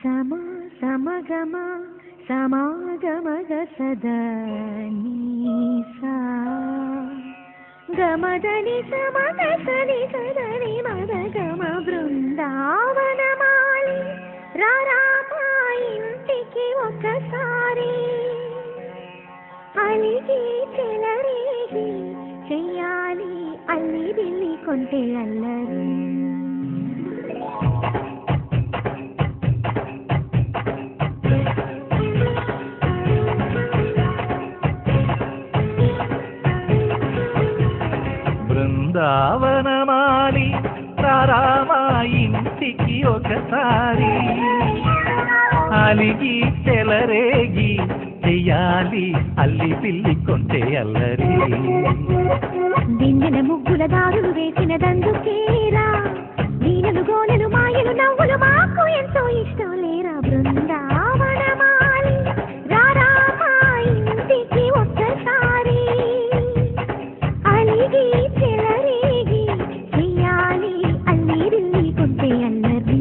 సమ సమగమ సమాగమగ సదా నీసా గమదని సమగ సని సదని మదగమ బృందావనమాలి రారామా ఇంటికి ఒకసారి అలిగి చెలరేగి చెయ్యాలి అల్లి బిల్లి కొంటే అల్లరి బృందావనమాలి రారామా ఇంటికి ఒకసారి అలిగి చెలరేగి చెయ్యాలి అల్లి పిల్లి కొంటే అల్లరి దిండిన ముగ్గుల దారులు వేసిన దందుకేరా నీనలు గోనెలు మాయలు నవ్వులు మాకు ఎంతో ఇష్టం లేరా బృందావనమాలి రారామా ఇంటికి ఒక్కసారి అలిగి చెలరేగి చెయ్యాలి అల్లి బిల్లి కొంటే అల్లరి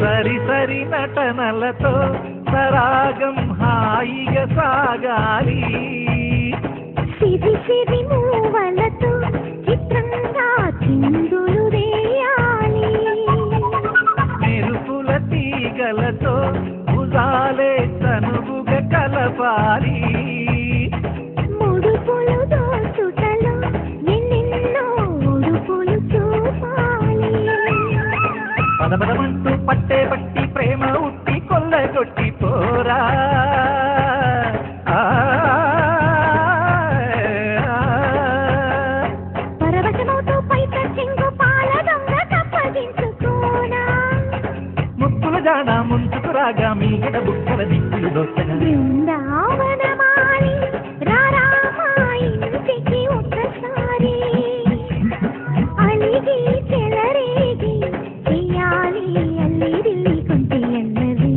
సరి సరి నటనలతో సరాగం హాయిగా సాగాలి సిరి సిరి మూవలతో చిత్రంగా చిందులు వేయాలి మెరుపుల తీగలతో భుజాలే తనువుగా కలపాలి ముడుపులు దోచుటలో ఎన్నెన్నో ఉడుపులు చూపాలి పదపదమంటూ పట్టే పట్టి ప్రేమ ఉట్టి కొల్లగొట్టి పోరా పరవశమవుతూ పైట చెంగు పాల దొంగ తప్పగించుకోనా ముక్కుల జాడ ముంచుకు రాగా మీగడ బుక్కల దిక్కులు దోచగా బృందావనమాలి రారామా ఇంటికి ఒక్కసారి అలిగి చెలరేగి చెయ్యాలి అల్లి బిల్లి కొంటే అల్లరి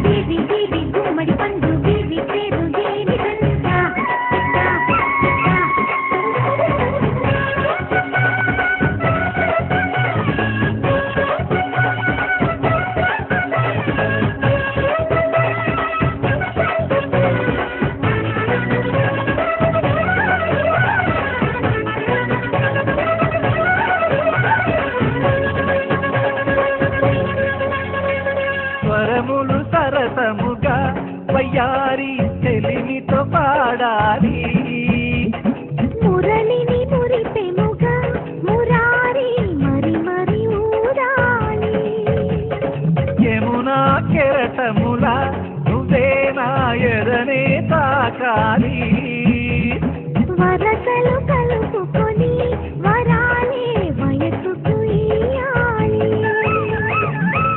బీబీ బీబీ గుమ్మడి పండు బీబీ పేరు దేవి కంటా స్వరములు సరసముగా వయ్యారి చెలిమితో పాడాలి మురళిని మురిపెముగా మురారి మరి మరి ఊరాలి యమునా కెరటముల నువ్వే నా ఎదనే తాకాలి వరసలు కలుపుకొని వరాలే వయసుకు ఇయ్యాలి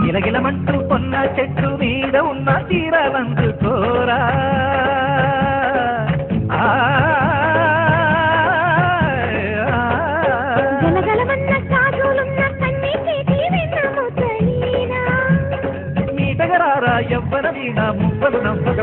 గిలగిలమంటూ కొన్న చెట్టు మీద ఉన్న తీరలందుకోరా గలగలమన్న కాజులున్న కన్నీ చేతి వెన్నముతలీనా నీటగరారా ఎవ్వర వీణ మువ్వలు నవ్వగ